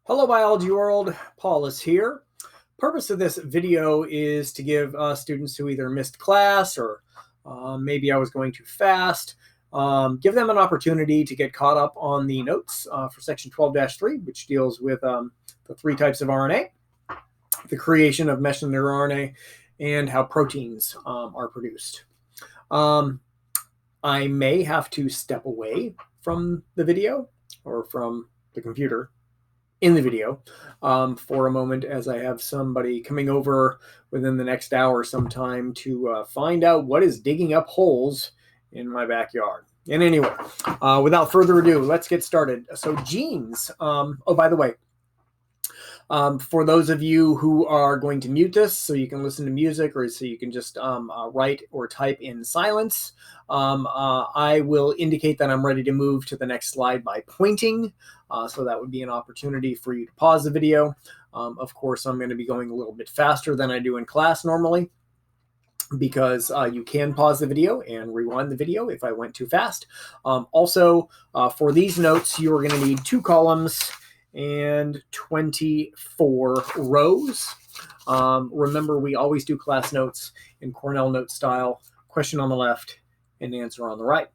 Hello, biology world. Paul is here. Purpose of this video is to give students who either missed class or maybe I was going too fast, give them an opportunity to get caught up on the notes for section 12-3, which deals with the three types of RNA, the creation of messenger RNA, and how proteins are produced. I may have to step away from the video or from the computer in the video for a moment, as I have somebody coming over within the next hour sometime to find out what is digging up holes in my backyard. And anyway, without further ado, let's get started. So genes, oh, by the way, for those of you who are going to mute this so you can listen to music or so you can just write or type in silence, I will indicate that I'm ready to move to the next slide by pointing. So that would be an opportunity for you to pause the video. Of course, I'm going to be going a little bit faster than I do in class normally, because you can pause the video and rewind the video if I went too fast. Also, for these notes, you are going to need 2 columns and 24 rows. Remember, we always do class notes in Cornell note style, question on the left and answer on the right.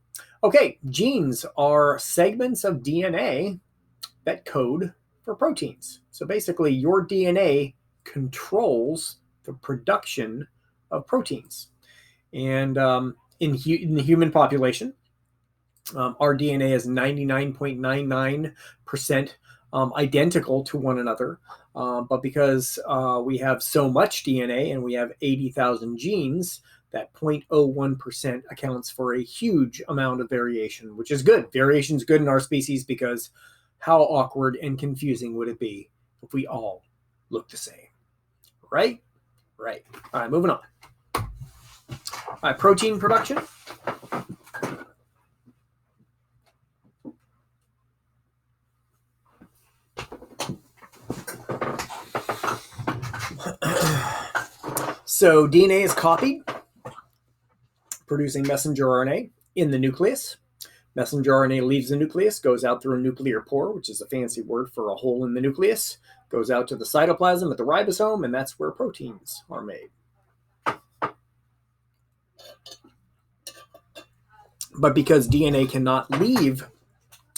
Okay, genes are segments of DNA that code for proteins. So basically, your DNA controls the production of proteins. And in the human population, our DNA is 99.99% identical to one another. But because we have so much DNA and we have 80,000 genes, that 0.01% accounts for a huge amount of variation, which is good. Variation is good in our species because how awkward and confusing would it be if we all look the same, right? Right. All right, moving on. All right, protein production. So DNA is copied, producing messenger RNA in the nucleus. Messenger RNA leaves the nucleus, goes out through a nuclear pore, which is a fancy word for a hole in the nucleus, goes out to the cytoplasm at the ribosome, and that's where proteins are made. But because DNA cannot leave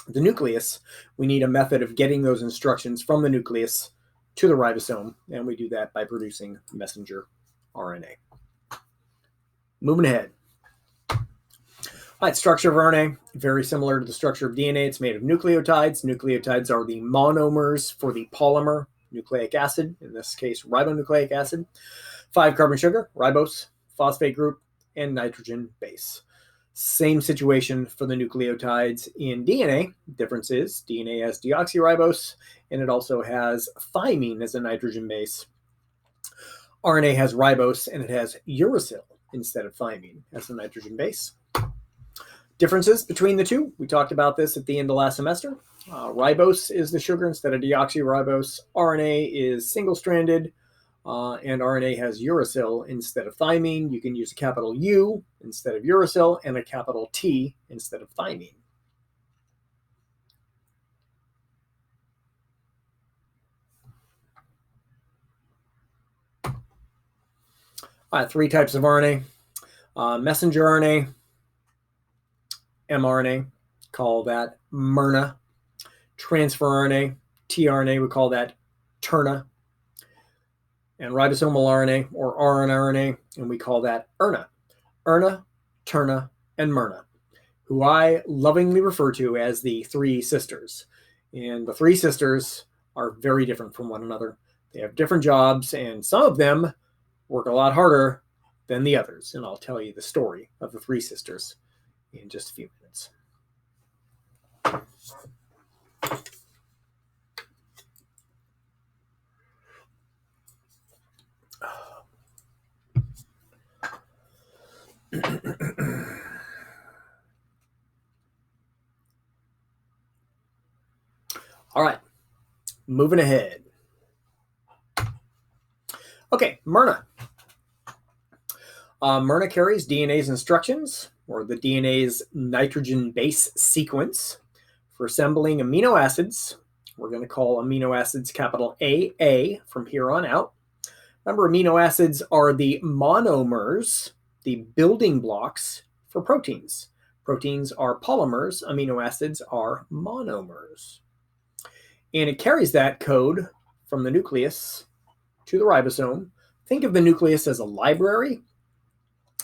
the nucleus, we need a method of getting those instructions from the nucleus to the ribosome, and we do that by producing messenger RNA. Moving ahead. All right, structure of RNA, very similar to the structure of DNA. It's made of nucleotides. Nucleotides are the monomers for the polymer nucleic acid, in this case, ribonucleic acid. 5-carbon sugar, ribose, phosphate group, and nitrogen base. Same situation for the nucleotides in DNA. Difference is DNA has deoxyribose, and it also has thymine as a nitrogen base. RNA has ribose, and it has uracil instead of thymine as the nitrogen base. Differences between the two, we talked about this at the end of last semester. Ribose is the sugar instead of deoxyribose. RNA is single-stranded, and RNA has uracil instead of thymine. You can use a capital U instead of uracil and a capital T instead of thymine. All right, 3 types of RNA. Messenger RNA, mRNA, call that mRNA. Transfer RNA, tRNA, we call that tRNA. And ribosomal RNA, or rNRNA, and we call that RNA. RNA, tRNA, and mRNA, who I lovingly refer to as the 3 sisters. And the 3 sisters are very different from one another. They have different jobs, and some of them work a lot harder than the others. And I'll tell you the story of the 3 sisters in just a few minutes. All right, moving ahead. Okay, mRNA. mRNA carries DNA's instructions, or the DNA's nitrogen base sequence, for assembling amino acids We're going to call amino acids capital AA from here on out. Remember, amino acids are the monomers, the building blocks for proteins. Proteins are polymers, amino acids are monomers. And it carries that code from the nucleus to the ribosome. Think of the nucleus as a library.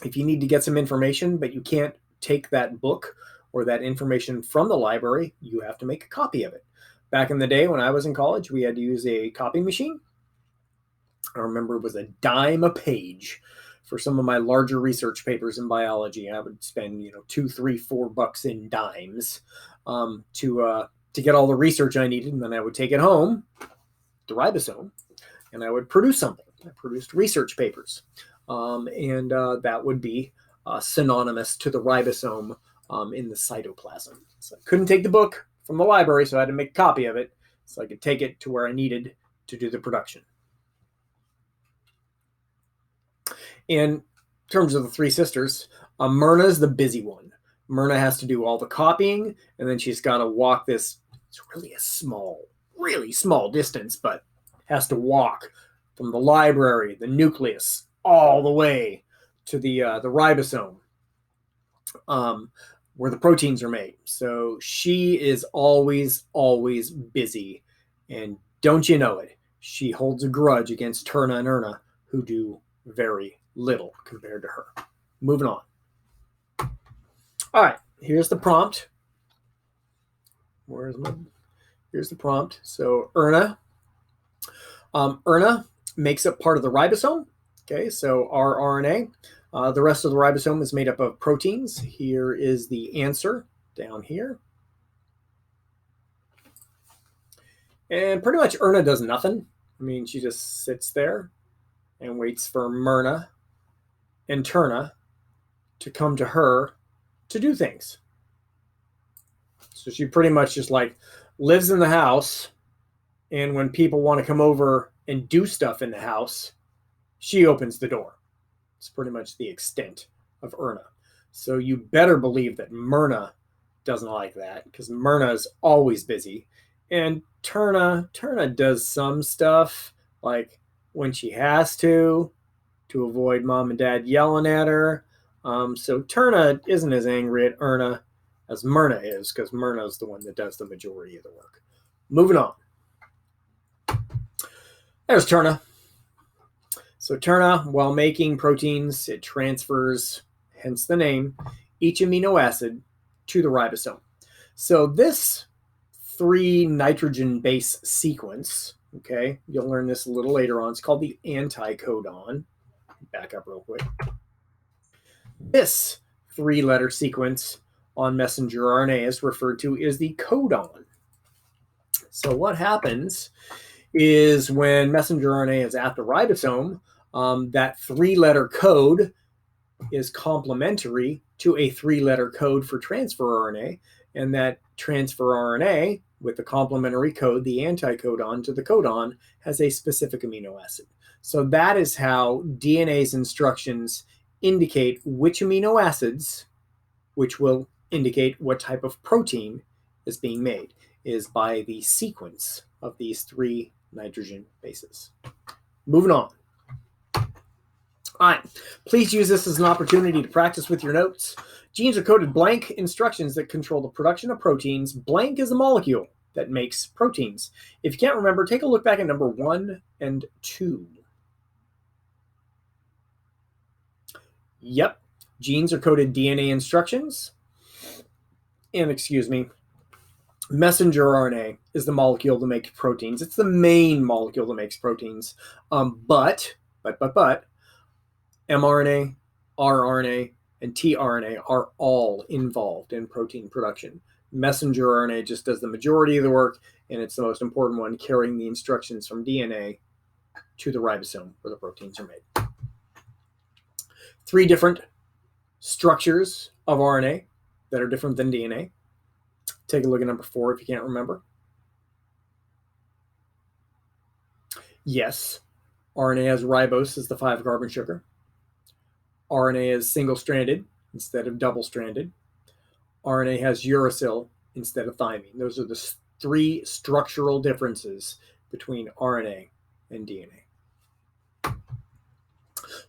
If you need to get some information, but you can't take that book or that information from the library, you have to make a copy of it. Back in the day when I was in college, we had to use a copy machine. I remember it was a dime a page for some of my larger research papers in biology. I would spend, $2, $3, $4 in dimes to get all the research I needed, and then I would take it home, the ribosome, and I would produce something. I produced research papers, and that would be synonymous to the ribosome in the cytoplasm. So I couldn't take the book from the library, so I had to make a copy of it so I could take it to where I needed to do the production. In terms of the three sisters, Myrna is the busy one. Myrna has to do all the copying, and then she's got to walk this, it's really small distance, but has to walk from the library, the nucleus, all the way to the ribosome, where the proteins are made. So she is always busy. And don't you know it, she holds a grudge against Terna and Erna, who do very little compared to her. Moving on. All right, here's the prompt. Here's the prompt. So Erna makes up part of the ribosome. Okay, so rRNA. The rest of the ribosome is made up of proteins. Here is the answer down here. And pretty much Erna does nothing. I mean, she just sits there and waits for Myrna and Terna to come to her to do things. So she pretty much just lives in the house, and when people want to come over and do stuff in the house, she opens the door. It's pretty much the extent of Erna. So you better believe that Myrna doesn't like that, because Myrna is always busy. And Terna does some stuff, like when she has to avoid mom and dad yelling at her. So Terna isn't as angry at Erna as Myrna is, because Myrna is the one that does the majority of the work. Moving on. There's Terna. So Terna, while making proteins, it transfers, hence the name, each amino acid to the ribosome. So this 3 nitrogen base sequence, okay, you'll learn this a little later on, it's called the anticodon. Back up real quick. This 3-letter sequence on messenger RNA is referred to as the codon. So what happens is when messenger RNA is at the ribosome, that 3-letter code is complementary to a 3-letter code for transfer RNA, and that transfer RNA with the complementary code, the anticodon to the codon, has a specific amino acid. So that is how DNA's instructions indicate which amino acids, which will indicate what type of protein is being made, is by the sequence of these 3 nitrogen bases. Moving on. All right, please use this as an opportunity to practice with your notes. Genes are coded blank instructions that control the production of proteins. Blank is the molecule that makes proteins. If you can't remember, take a look back at number 1 and 2. Yep, genes are coded DNA instructions. And messenger RNA is the molecule that makes proteins. It's the main molecule that makes proteins. But mRNA, rRNA, and tRNA are all involved in protein production. Messenger RNA just does the majority of the work, and it's the most important one, carrying the instructions from DNA to the ribosome where the proteins are made. 3 different structures of RNA that are different than DNA. Take a look at number 4 if you can't remember. Yes, RNA has ribose as the 5-carbon sugar. RNA is single-stranded instead of double-stranded. RNA has uracil instead of thymine. Those are the three structural differences between RNA and DNA. A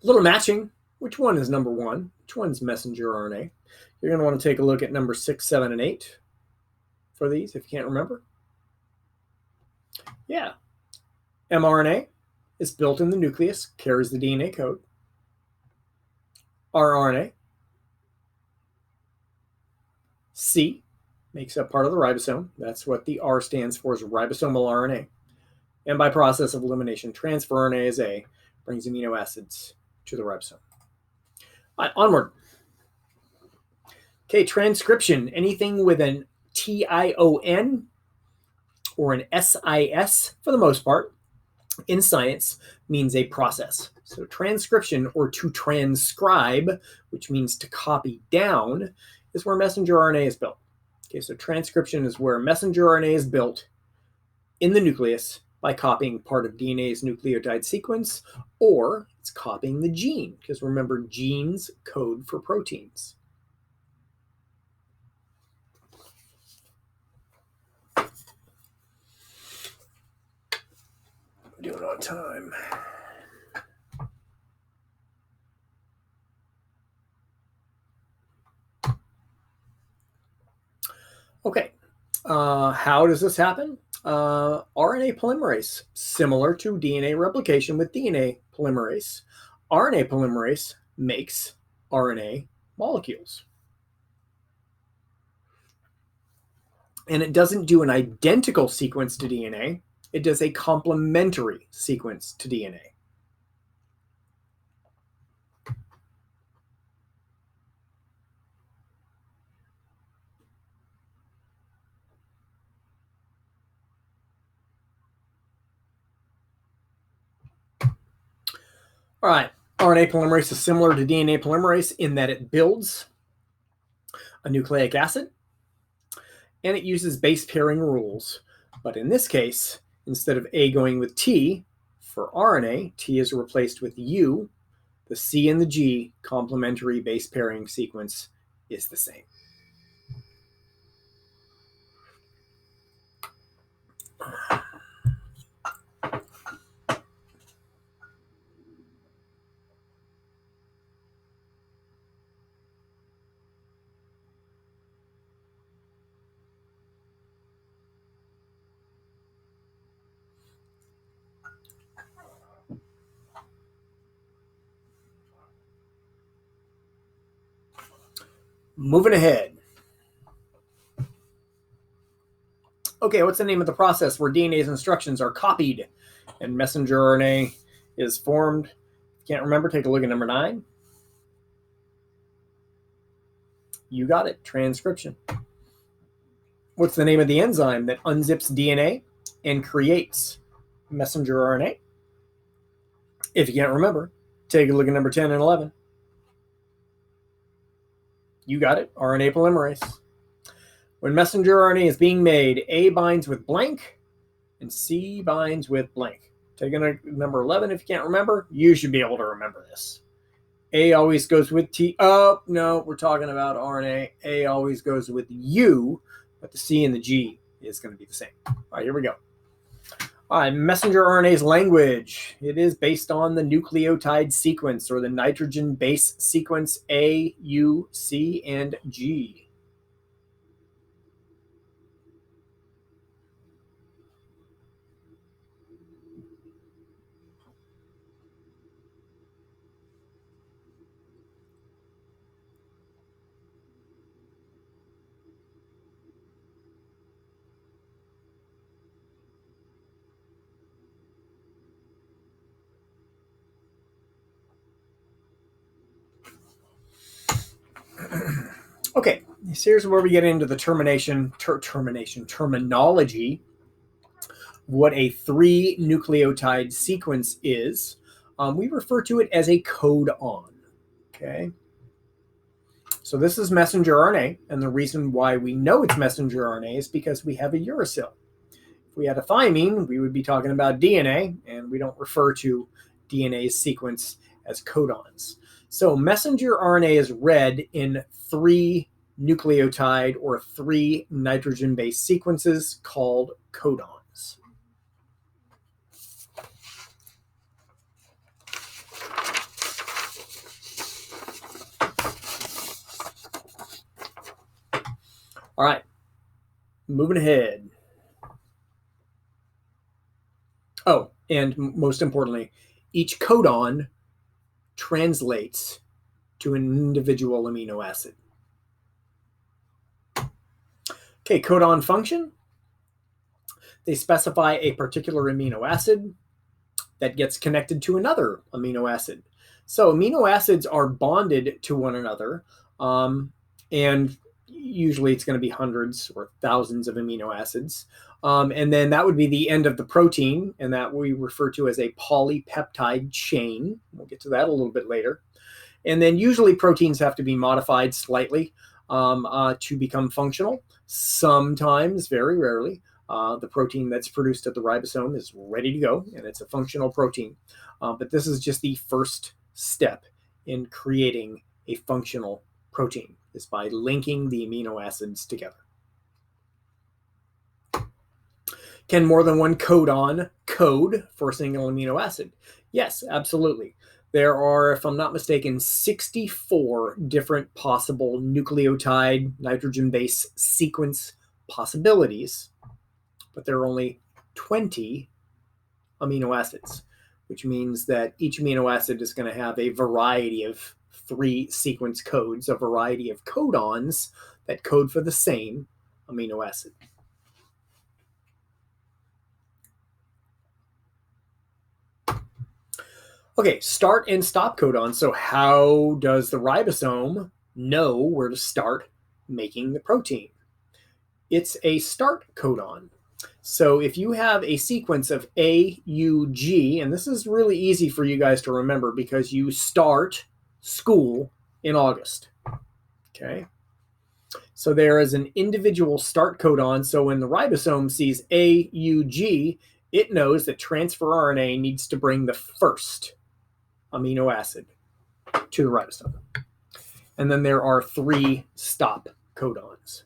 little matching. Which one is number one? Which one's messenger RNA? You're going to want to take a look at number 6, 7, and 8 for these if you can't remember. Yeah. mRNA is built in the nucleus, carries the DNA code. rRNA, C, makes up part of the ribosome. That's what the R stands for, is ribosomal RNA. And by process of elimination, transfer RNA is A, brings amino acids to the ribosome. All right, onward. Okay, transcription, anything with an TION or an SIS for the most part in science means a process. So transcription, or to transcribe, which means to copy down, is where messenger RNA is built. Okay, so transcription is where messenger RNA is built in the nucleus by copying part of DNA's nucleotide sequence, or it's copying the gene, because remember, genes code for proteins. Doing on time. Okay, how does this happen? RNA polymerase, similar to DNA replication with DNA polymerase. RNA polymerase makes RNA molecules. And it doesn't do an identical sequence to DNA. It does a complementary sequence to DNA. All right, RNA polymerase is similar to DNA polymerase in that it builds a nucleic acid and it uses base pairing rules. But in this case, instead of A going with T for RNA, T is replaced with U. The C and the G complementary base pairing sequence is the same. Moving ahead. Okay, what's the name of the process where DNA's instructions are copied and messenger RNA is formed? Can't remember? Take a look at number 9. You got it, transcription. What's the name of the enzyme that unzips DNA and creates messenger RNA? If you can't remember, take a look at number 10 and 11. You got it, RNA polymerase. When messenger RNA is being made, A binds with blank and C binds with blank. Take a look at number 11 if you can't remember. You should be able to remember this. A always goes with T. Oh, no, we're talking about RNA. A always goes with U, but the C and the G is going to be the same. All right, here we go. All right, messenger RNA's language. It is based on the nucleotide sequence, or the nitrogen base sequence A, U, C, and G. Okay, here's where we get into the terminology. What a 3 nucleotide sequence is. We refer to it as a codon. Okay. So this is messenger RNA, and the reason why we know it's messenger RNA is because we have a uracil. If we had a thymine, we would be talking about DNA, and we don't refer to DNA's sequence as codons. So messenger RNA is read in 3 nucleotide or 3 nitrogen-based sequences called codons. All right, moving ahead. Oh, and most importantly, each codon translates to an individual amino acid. Okay, codon function. They specify a particular amino acid that gets connected to another amino acid. So amino acids are bonded to one another, and usually it's going to be hundreds or thousands of amino acids. And then that would be the end of the protein, and that we refer to as a polypeptide chain. We'll get to that a little bit later. And then usually proteins have to be modified slightly to become functional. Sometimes, very rarely, the protein that's produced at the ribosome is ready to go, and it's a functional protein. But this is just the first step in creating a functional protein, is by linking the amino acids together. Can more than one codon code for a single amino acid? Yes, absolutely. There are, if I'm not mistaken, 64 different possible nucleotide nitrogen-based sequence possibilities, but there are only 20 amino acids, which means that each amino acid is going to have a variety of 3 sequence codes, a variety of codons that code for the same amino acid. Okay, start and stop codons. So how does the ribosome know where to start making the protein? It's a start codon. So if you have a sequence of AUG, and this is really easy for you guys to remember because you start school in August. Okay. So there is an individual start codon. So when the ribosome sees AUG, it knows that transfer RNA needs to bring the first amino acid to the ribosome. And then there are 3 stop codons.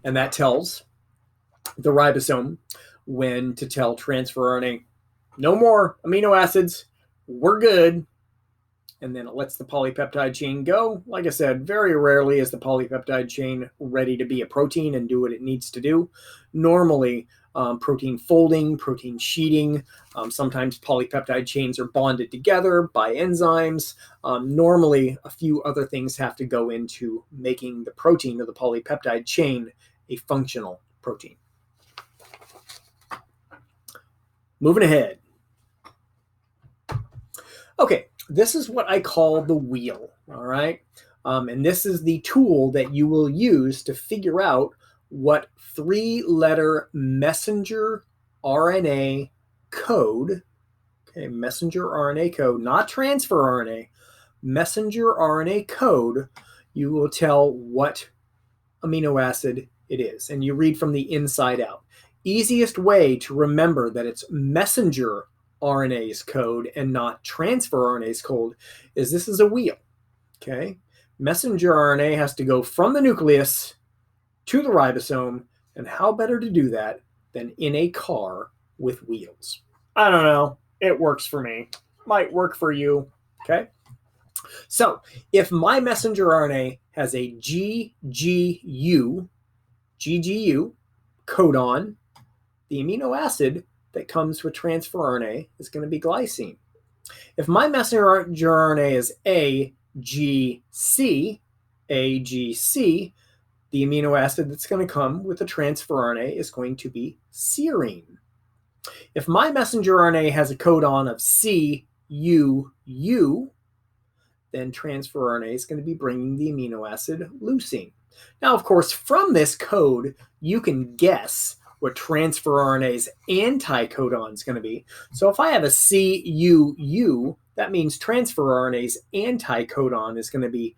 And that tells the ribosome when to tell transfer RNA, no more amino acids, we're good. And then it lets the polypeptide chain go. Like I said, very rarely is the polypeptide chain ready to be a protein and do what it needs to do. Normally, protein folding, protein sheeting, sometimes polypeptide chains are bonded together by enzymes. Normally, a few other things have to go into making the protein or the polypeptide chain a functional protein. Moving ahead. Okay, this is what I call the wheel, all right? And this is the tool that you will use to figure out what 3-letter messenger RNA code, okay, messenger RNA code, not transfer RNA, messenger RNA code, you will tell what amino acid it is. And you read from the inside out. Easiest way to remember that it's messenger RNA's code and not transfer RNA's code is this is a wheel, okay? Messenger RNA has to go from the nucleus to the ribosome, and how better to do that than in a car with wheels? I don't know. It works for me. Might work for you, okay? So if my messenger RNA has a GGU codon, the amino acid that comes with transfer RNA is going to be glycine. If my messenger RNA is AGC, the amino acid that's going to come with the transfer RNA is going to be serine. If my messenger RNA has a codon of CUU, then transfer RNA is going to be bringing the amino acid leucine. Now, of course, from this code, you can guess what transfer RNA's anticodon is going to be. So if I have a CUU, that means transfer RNA's anticodon is going to be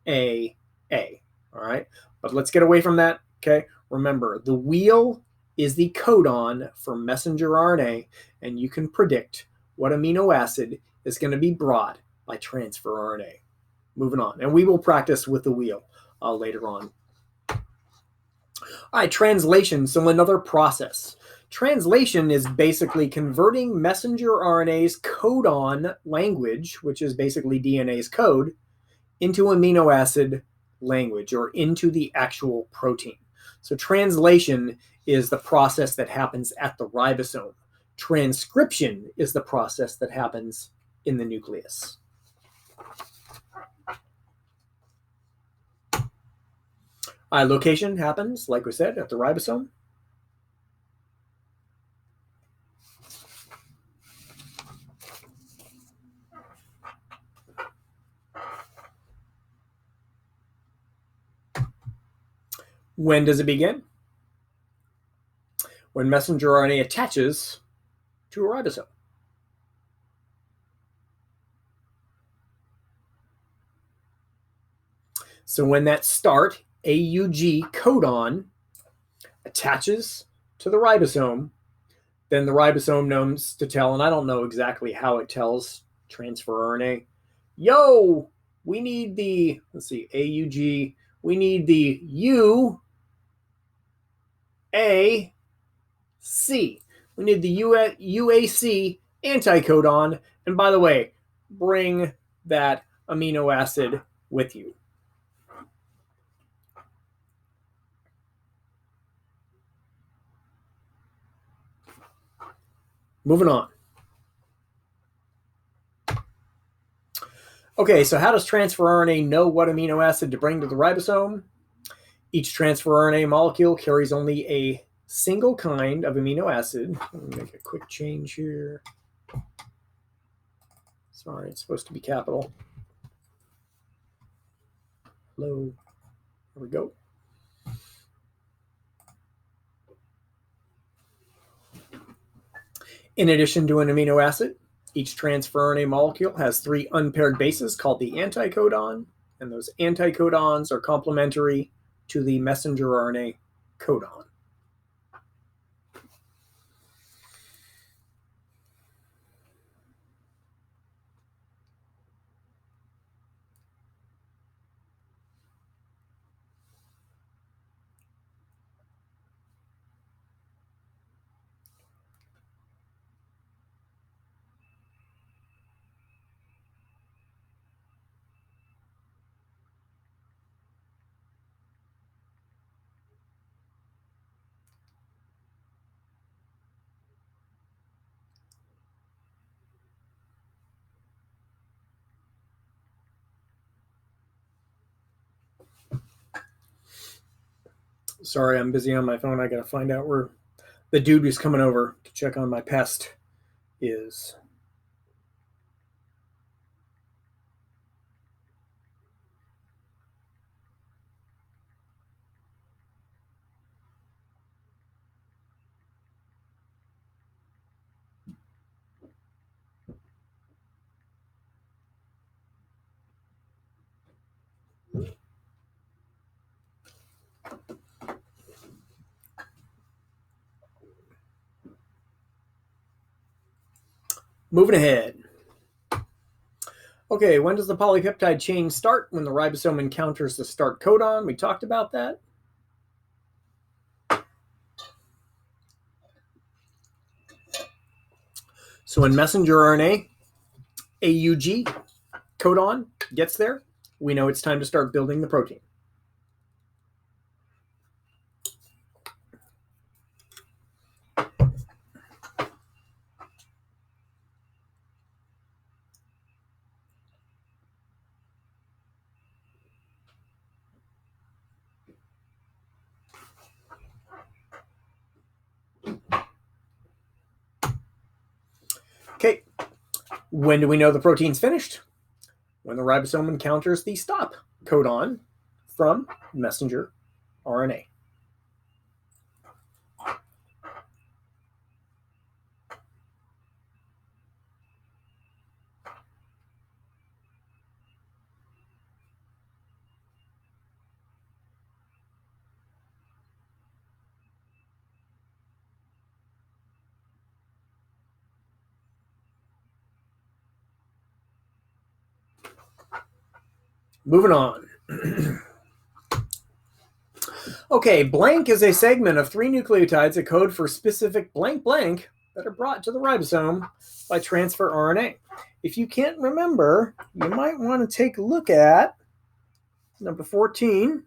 GAA. All right, but let's get away from that. Okay, remember the wheel is the codon for messenger RNA, and you can predict what amino acid is going to be brought by transfer RNA. Moving on, and we will practice with the wheel later on. All right, translation, so another process. Translation is basically converting messenger RNA's codon language, which is basically DNA's code, into amino acid language or into the actual protein. So translation is the process that happens at the ribosome. Transcription is the process that happens in the nucleus. Location happens, like we said, at the ribosome. When does it begin? When messenger RNA attaches to a ribosome. So when that start AUG codon attaches to the ribosome, then the ribosome knows to tell, and I don't know exactly how it tells transfer RNA, yo, we need the, let's see, AUG, we need the UAC. We need the UAC anticodon, and by the way, bring that amino acid with you. Moving on. Okay, so how does transfer RNA know what amino acid to bring to the ribosome? Each transfer RNA molecule carries only a single kind of amino acid. Let me make a quick change here. Sorry, it's supposed to be capital. Hello. There we go. In addition to an amino acid, each transfer RNA molecule has 3 unpaired bases called the anticodon, and those anticodons are complementary to the messenger RNA codon. Sorry, I'm busy on my phone. I gotta find out where the dude who's coming over to check on my pest is. Moving ahead. Okay, when does the polypeptide chain start? When the ribosome encounters the start codon. We talked about that. So when messenger RNA, AUG codon gets there, we know it's time to start building the protein. Okay, when do we know the protein's finished? When the ribosome encounters the stop codon from messenger RNA. Moving on. Okay, blank is a segment of 3 nucleotides that code for specific blank blank that are brought to the ribosome by transfer RNA. If you can't remember, you might want to take a look at number 14.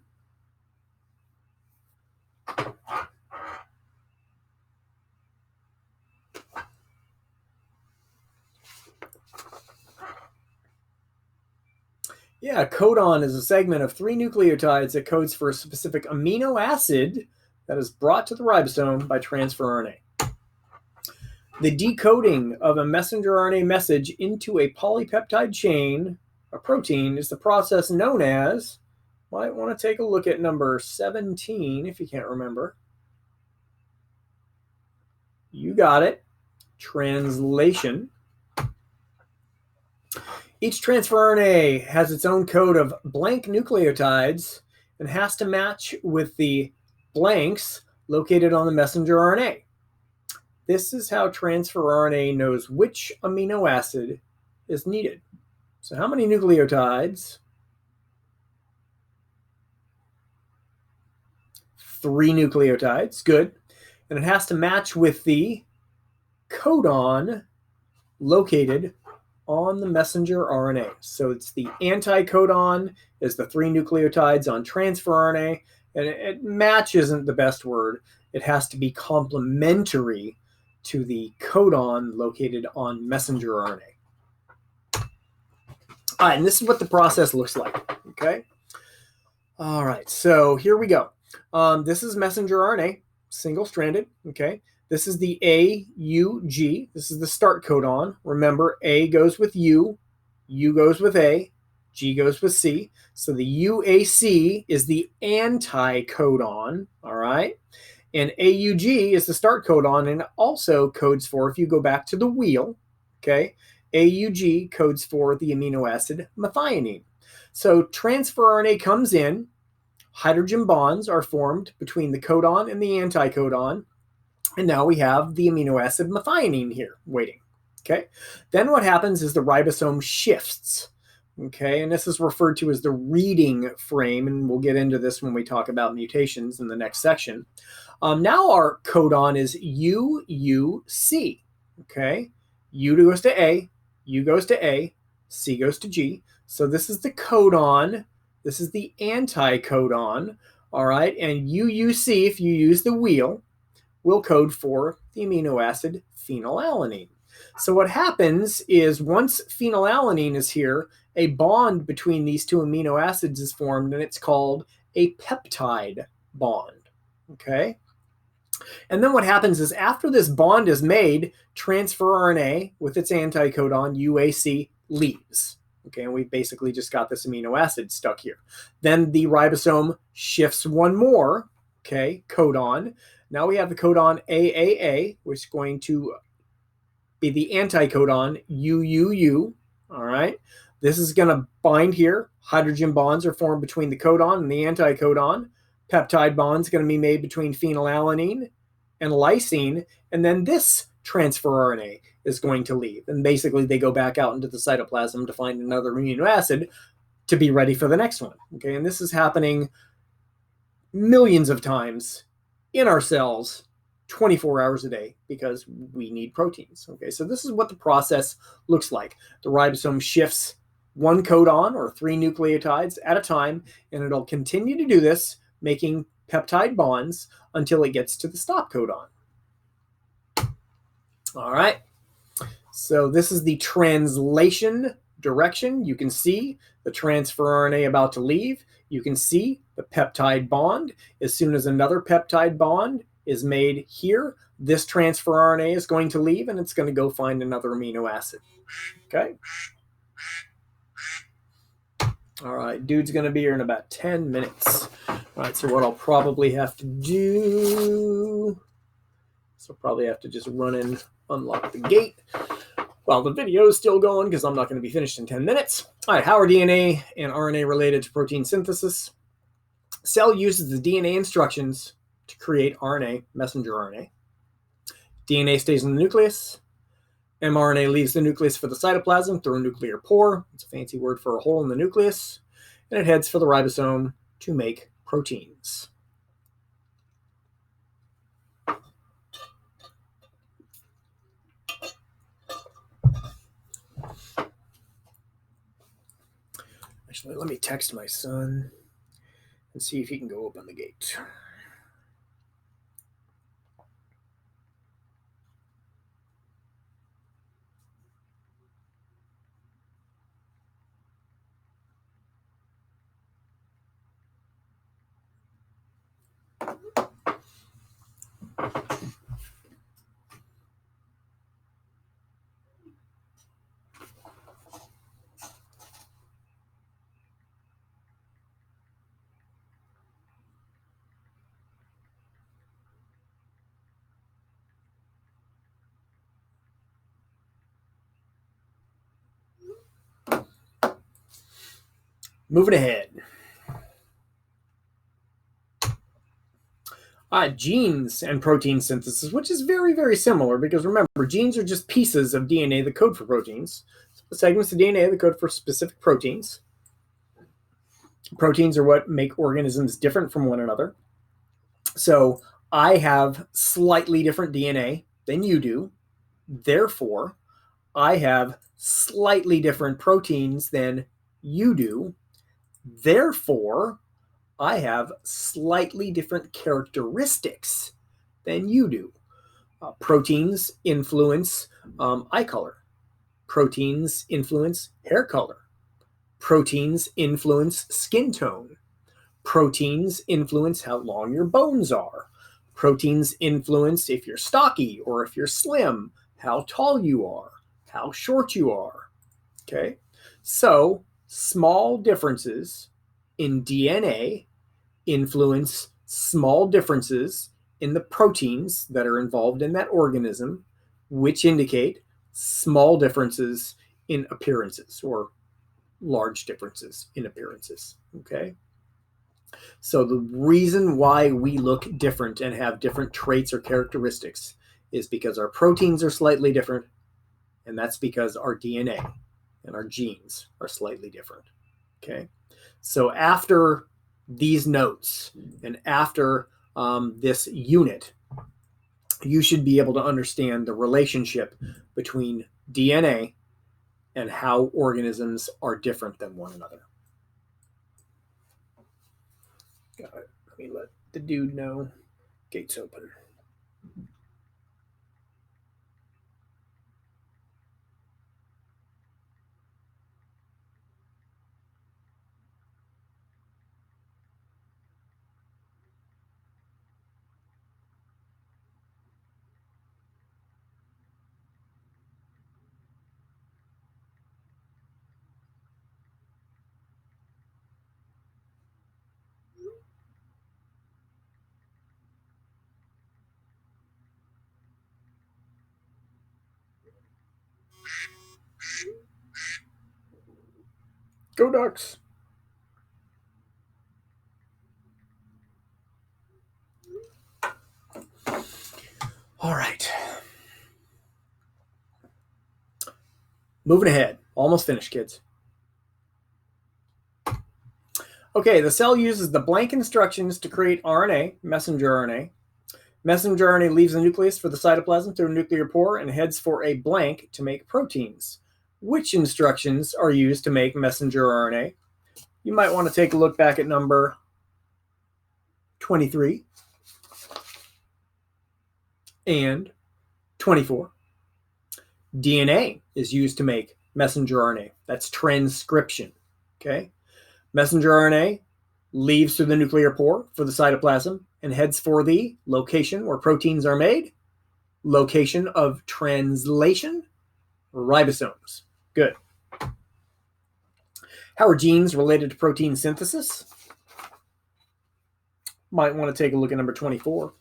Yeah, codon is a segment of 3 nucleotides that codes for a specific amino acid that is brought to the ribosome by transfer RNA. The decoding of a messenger RNA message into a polypeptide chain, a protein, is the process known as, might want to take a look at number 17 if you can't remember. You got it. Translation. Each transfer RNA has its own code of blank nucleotides and has to match with the blanks located on the messenger RNA. This is how transfer RNA knows which amino acid is needed. So how many nucleotides? 3 nucleotides, good. And it has to match with the codon located on the messenger RNA. So it's the anticodon is the 3 nucleotides on transfer RNA, and match isn't the best word. It has to be complementary to the codon located on messenger RNA. All right, and this is what the process looks like, okay? All right, so here we go. This is messenger RNA, single-stranded, okay? This is the AUG. This is the start codon. Remember, A goes with U goes with A, G goes with C. So the UAC is the anticodon, all right? And AUG is the start codon and also codes for, if you go back to the wheel, okay, AUG codes for the amino acid methionine. So transfer RNA comes in, hydrogen bonds are formed between the codon and the anticodon, and now we have the amino acid methionine here waiting, okay? Then what happens is the ribosome shifts, okay? And this is referred to as the reading frame, and we'll get into this when we talk about mutations in the next section. Now our codon is UUC, okay? U goes to A, U goes to A, C goes to G. So this is the codon, this is the anticodon, all right? And UUC, if you use the wheel, will code for the amino acid phenylalanine. So what happens is once phenylalanine is here, a bond between these 2 amino acids is formed, and it's called a peptide bond, okay? And then what happens is after this bond is made, transfer RNA with its anticodon UAC leaves. Okay, and we basically just got this amino acid stuck here. Then the ribosome shifts one more, okay, codon. Now we have the codon AAA, which is going to be the anticodon UUU, all right? This is going to bind here. Hydrogen bonds are formed between the codon and the anticodon. Peptide bonds going to be made between phenylalanine and lysine, and then this transfer RNA is going to leave. And basically they go back out into the cytoplasm to find another amino acid to be ready for the next one, okay? And this is happening millions of times in our cells 24 hours a day because we need proteins, okay? So this is what the process looks like. The ribosome shifts one codon or 3 nucleotides at a time, and it'll continue to do this, making peptide bonds until it gets to the stop codon. All right, so this is the translation direction. You can see the transfer RNA about to leave. You can see the peptide bond. As soon as another peptide bond is made here, this transfer RNA is going to leave, and it's going to go find another amino acid, okay? All right, dude's going to be here in about 10 minutes. All right, so what I'll probably have to do, so I'll probably have to just run and unlock the gate while the video is still going because I'm not going to be finished in 10 minutes. All right, how are DNA and RNA related to protein synthesis? Cell uses the DNA instructions to create RNA, messenger RNA. DNA stays in the nucleus. mRNA leaves the nucleus for the cytoplasm through a nuclear pore. It's a fancy word for a hole in the nucleus. and it heads for the ribosome to make proteins. Actually, let me text my son and see if he can go open the gate. Moving ahead. Genes and protein synthesis, which is very, very similar because remember, genes are just pieces of DNA that code for proteins. Segments of DNA that code for specific proteins. Proteins are what make organisms different from one another. So I have slightly different DNA than you do. Therefore, I have slightly different proteins than you do. Therefore, I have slightly different characteristics than you do. Proteins influence eye color. Proteins influence hair color. Proteins influence skin tone. Proteins influence how long your bones are. Proteins influence if you're stocky or if you're slim, how tall you are, how short you are. Okay? So, small differences in DNA influence small differences in the proteins that are involved in that organism, which indicate small differences in appearances or large differences in appearances. Okay? So the reason why we look different and have different traits or characteristics is because our proteins are slightly different, and that's because our DNA and our genes are slightly different. Okay? So after these notes and after this unit, you should be able to understand the relationship between DNA and how organisms are different than one another. Got it. Let me let the dude know. Gates open. Go Ducks. All right. Moving ahead. Almost finished, kids. Okay, the cell uses the blank instructions to create RNA, messenger RNA. Messenger RNA leaves the nucleus for the cytoplasm through a nuclear pore and heads for a blank to make proteins. Which instructions are used to make messenger RNA? You might want to take a look back at number 23 and 24. DNA is used to make messenger RNA. That's transcription. Okay? Messenger RNA leaves through the nuclear pore for the cytoplasm and heads for the location where proteins are made, location of translation, ribosomes. Good. How are genes related to protein synthesis? Might want to take a look at number 24.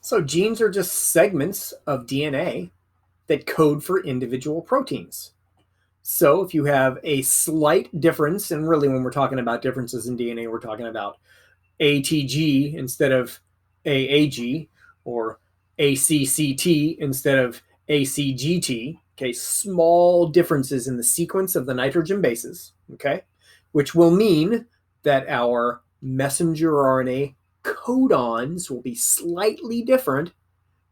So genes are just segments of DNA that code for individual proteins. So if you have a slight difference, and really when we're talking about differences in DNA, we're talking about ATG instead of AAG, or ACCT instead of ACGT. Okay, small differences in the sequence of the nitrogen bases, okay, which will mean that our messenger RNA codons will be slightly different,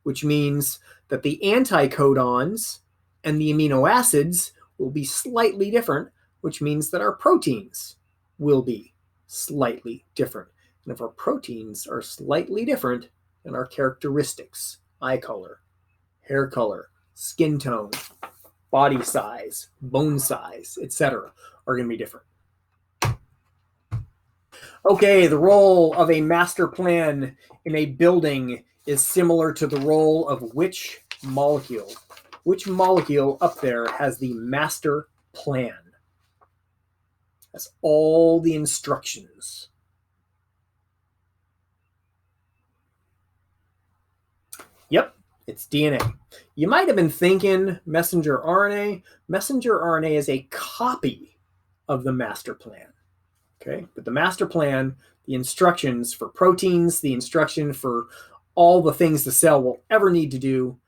which means that the anticodons and the amino acids will be slightly different, which means that our proteins will be slightly different. And if our proteins are slightly different, then our characteristics, eye color, hair color, skin tone, body size, bone size, etc., are going to be different. Okay, the role of a master plan in a building is similar to the role of which molecule? Which molecule up there has the master plan? That's all the instructions. Yep, it's DNA. You might have been thinking messenger RNA. Messenger RNA is a copy of the master plan. Okay, but the master plan, the instructions for proteins, the instruction for all the things the cell will ever need to do,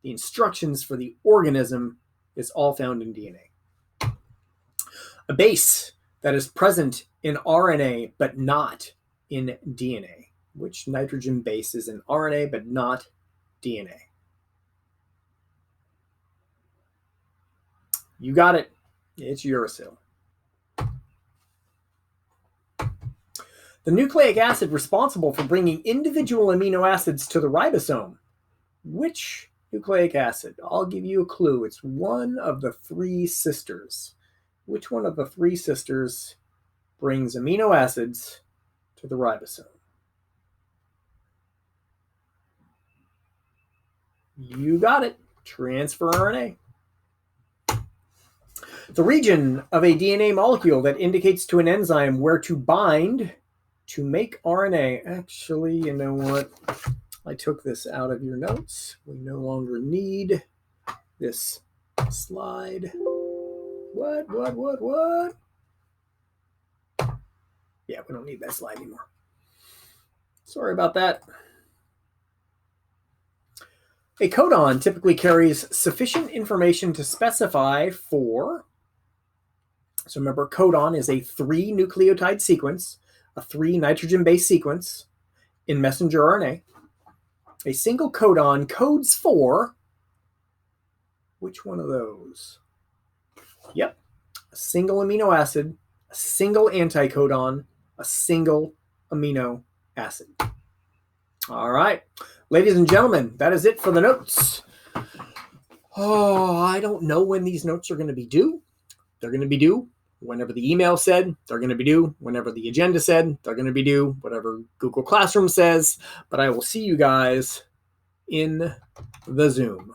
the instructions for the organism is all found in DNA. A base that is present in RNA but not in DNA. Which nitrogen base is in RNA but not DNA? You got it. It's uracil. The nucleic acid responsible for bringing individual amino acids to the ribosome. Which nucleic acid? I'll give you a clue. It's one of the three sisters. Which one of the three sisters brings amino acids to the ribosome? You got it. Transfer RNA. The region of a DNA molecule that indicates to an enzyme where to bind to make RNA. Actually, you know what? I took this out of your notes. We no longer need this slide. What? Yeah, we don't need that slide anymore. Sorry about that. A codon typically carries sufficient information to specify for, so remember, codon is a 3 nucleotide sequence, a 3 nitrogen-based sequence in messenger RNA. A single codon codes for which one of those? Yep, a single amino acid, a single anticodon, a single amino acid. All right, ladies and gentlemen, that is it for the notes. Oh, I don't know when these notes are going to be due. They're going to be due whenever the email said. They're going to be due whenever the agenda said. They're going to be due whatever Google Classroom says. But I will see you guys in the Zoom.